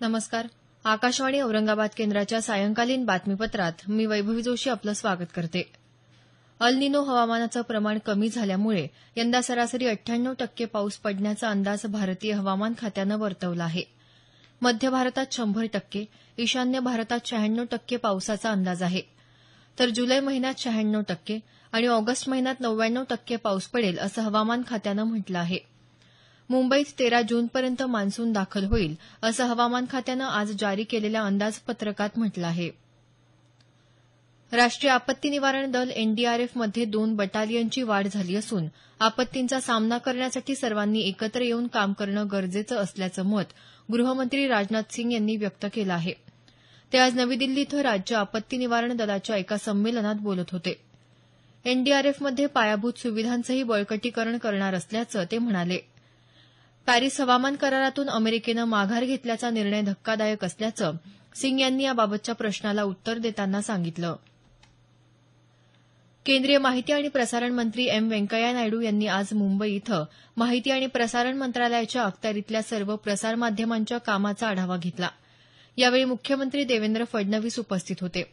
नमस्कार. आकाशवाणी औरंगाबाद केंद्राच्या सायंकालीन बातमीपत्रात मी वैभवी जोशी आपलं स्वागत करते. अल निनो हवामानाचं प्रमाण कमी झाल्यामुळे यंदा सरासरी 98% पाऊस पडण्याचा अंदाज भारतीय हवामान खात्यानं वर्तवला आहे. मध्य भारतात 100%, ईशान्य भारतात 96% पावसाचा अंदाज आहे. तर जुलै महिन्यात 96% आणि ऑगस्ट महिन्यात 99% पाऊस पडेल असं हवामान खात्यानं म्हटलं आहे. मुंबईत 13 जूनपर्यंत मान्सून दाखल होईल असं हवामान खात्यानं आज जारी केलेल्या अंदाजपत्रकात म्हटलं आहे. राष्ट्रीय आपत्ती निवारण दल एनडीआरएफमध्ये 2 बटालियनची वाढ झाली असून आपत्तींचा सामना करण्यासाठी सर्वांनी एकत्र येऊन काम करणं गरजेचं असल्याचं मत गृहमंत्री राजनाथ सिंग यांनी व्यक्त केलं आहे. ते आज नवी दिल्ली इथं राज्य आपत्ती निवारण दलाच्या एका संमेलनात बोलत होते. एनडीआरएफमध्ये पायाभूत सुविधांचंही बळकटीकरण करणार असल्याचं ते म्हणाले. पॅरिस हवामान करारातून अमेरिकेनं माघार घेतल्याचा निर्णय धक्कादायक असल्याचं सिंग यांनी याबाबतच्या प्रश्नाला उत्तर देताना सांगितलं. केंद्रीय माहिती आणि प्रसारण मंत्री एम व्यंकय्या नायडू यांनी आज मुंबई इथं माहिती आणि प्रसारण मंत्रालयाच्या अखत्यारीतल्या सर्व प्रसारमाध्यमांच्या कामाचा आढावा घेतला. यावेळी मुख्यमंत्री देवेंद्र फडणवीस उपस्थित होते.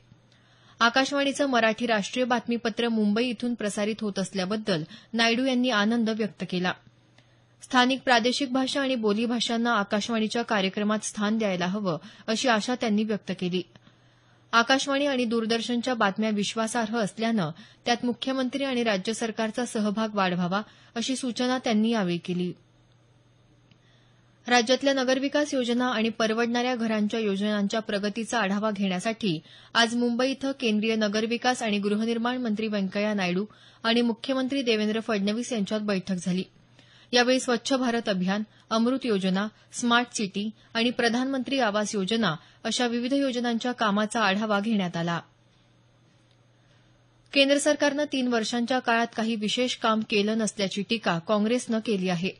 आकाशवाणीचं मराठी राष्ट्रीय बातमीपत्र मुंबई इथून प्रसारित होत असल्याबद्दल नायडू यांनी आनंद व्यक्त केला. स्थानिक प्रादेशिक भाषा आणि बोलीभाषांना आकाशवाणीच्या कार्यक्रमात स्थान द्यायला हवं अशी आशा त्यांनी व्यक्त केली. आकाशवाणी आणि दूरदर्शनच्या बातम्या विश्वासार्ह असल्यानं त्यात मुख्यमंत्री आणि राज्य सरकारचा सहभाग वाढवावा अशी सूचना त्यांनी यावेळी केली. राज्यातल्या नगरविकास योजना आणि परवडणाऱ्या घरांच्या योजनांच्या प्रगतीचा आढावा घेण्यासाठी आज मुंबई इथं केंद्रीय नगरविकास आणि गृहनिर्माण मंत्री व्यंकय्या नायडू आणि मुख्यमंत्री देवेंद्र फडणवीस यांच्यात बैठक झाली. यावेळी स्वच्छ भारत अभियान, अमृत योजना, स्मार्ट सिटी आणि प्रधानमंत्री आवास योजना अशा विविध योजनांच्या कामाचा आढावा घेण्यात आला. केंद्र सरकारनं 3 वर्षांच्या काळात काही विशेष काम केलं नसल्याची टीका काँग्रेसनं केली आहे.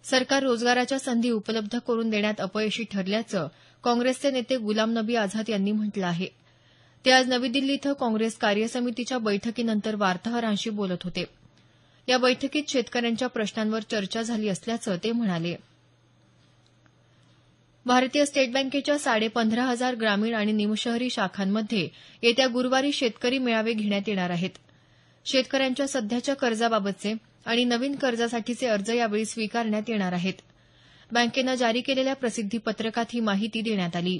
सरकार रोजगाराच्या संधी उपलब्ध करून देण्यात अपयशी ठरल्याचं काँग्रेसचे नेते गुलाम नबी आझाद यांनी म्हटलं आहे. ते आज नवी दिल्ली इथं काँग्रेस कार्यसमितीच्या बैठकीनंतर वार्ताहरांशी बोलत होते. या बैठकीत शेतकऱ्यांच्या प्रश्नांवर चर्चा झाली असल्याचं ते म्हणाले. भारतीय स्टेट बँकेच्या 15,500 ग्रामीण आणि निमशहरी शाखांमध्ये येत्या गुरुवारी शेतकरी मेळावे घेण्यात येणार आहेत. शेतकऱ्यांच्या सध्याच्या कर्जाबाबतचे आणि नवीन कर्जासाठीचे अर्ज यावेळी स्वीकारण्यात येणार आहेत. बँकेनं जारी केलेल्या प्रसिद्धी पत्रकात ही माहिती देण्यात आली.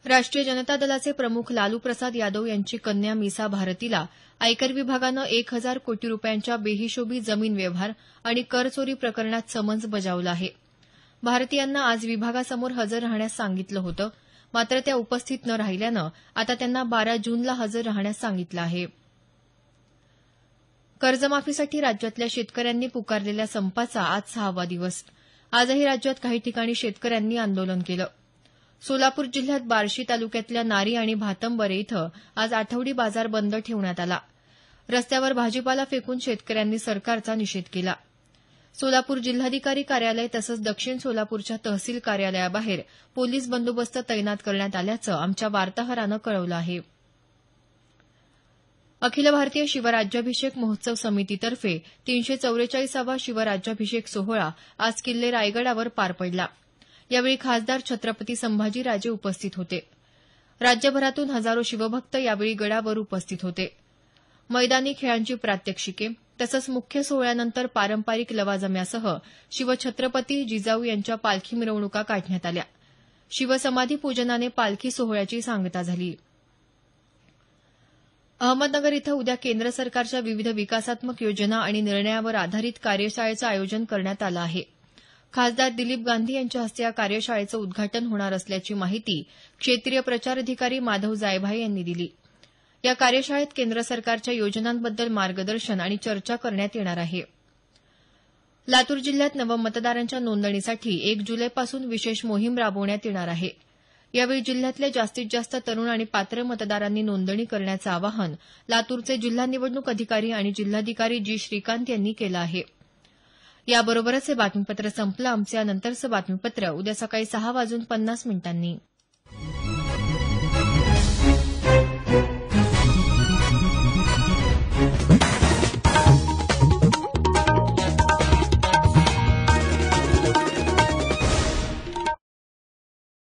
राष्ट्रीय जनता दलाचे प्रमुख लालू प्रसाद यादव यांची कन्या मीसा भारतीला आयकर विभागानं 1,000 कोटी रुपयांच्या बेहिशोबी जमीन व्यवहार आणि कर चोरी प्रकरणात समन्स बजावलं आहे. भारती यांना आज विभागासमोर हजर राहण्यास सांगितलं होतं, मात्र त्या उपस्थित न राहिल्यानं आता त्यांना 12 जूनला हजर राहण्यास सांगितलं आहे. कर्जमाफीसाठी राज्यातल्या शेतकऱ्यांनी पुकारलेल्या संपाचा आज 6वा दिवस. आजही राज्यात काही ठिकाणी शेतकऱ्यांनी आंदोलन केलं. सोलापूर जिल्ह्यात बार्शी तालुक्यातल्या नारी आणि भातंबरे इथं आज आठवडी बाजार बंद ठेवण्यात आला. रस्त्यावर भाजीपाला फेकून शेतकऱ्यांनी सरकारचा निषेध केला. सोलापूर जिल्हाधिकारी कार्यालय तसंच दक्षिण सोलापूरच्या तहसील कार्यालयाबाहेर पोलीस बंदोबस्त तैनात करण्यात आल्याचं आमच्या वार्ताहरानं कळवलं आहे. अखिल भारतीय शिवराज्याभिषेक महोत्सव समितीतर्फे 344वा शिवराज्याभिषेक सोहळा आज किल्ले रायगडावर पार पडला. यावेळी खासदार छत्रपती संभाजीराजे उपस्थित होते. राज्यभरातून हजारो शिवभक्त यावेळी गडावर उपस्थित होते. मैदानी खेळांची प्रात्यक्षिके तसंच मुख्य सोहळ्यानंतर पारंपरिक लवाजम्यासह शिवछत्रपती जिजाऊ यांच्या पालखी मिरवणुका काढण्यात आल्या. शिवसमाधी पूजनाने पालखी सोहळ्याची सांगता झाली. अहमदनगर इथं उद्या केंद्र सरकारच्या विविध विकासात्मक योजना आणि निर्णयावर आधारित कार्यशाळेचं आयोजन करण्यात आलं आहे. खासदार दिलीप गांधी यांच्या हस्ते या कार्यशाळेचं उद्घाटन होणार असल्याची माहिती क्षेत्रीय प्रचार अधिकारी माधव जायभाये यांनी दिली. या कार्यशाळेत केंद्र सरकारच्या योजनांबद्दल मार्गदर्शन आणि चर्चा करण्यात येणार आहे. लातूर जिल्ह्यात नवमतदारांच्या नोंदणीसाठी 1 जुलैपासून विशेष मोहीम राबवण्यात येणार आहे. यावेळी जिल्ह्यातले जास्तीत जास्त तरुण आणि पात्र मतदारांनी नोंदणी करण्याचं आवाहन लातूरचे जिल्हा निवडणूक अधिकारी आणि जिल्हाधिकारी जी श्रीकांत यांनी केलं आहे. याबरोबरच हे बातमीपत्र संपलं. आमचं यानंतरचं बातमीपत्र उद्या सकाळी 6:50 वाजून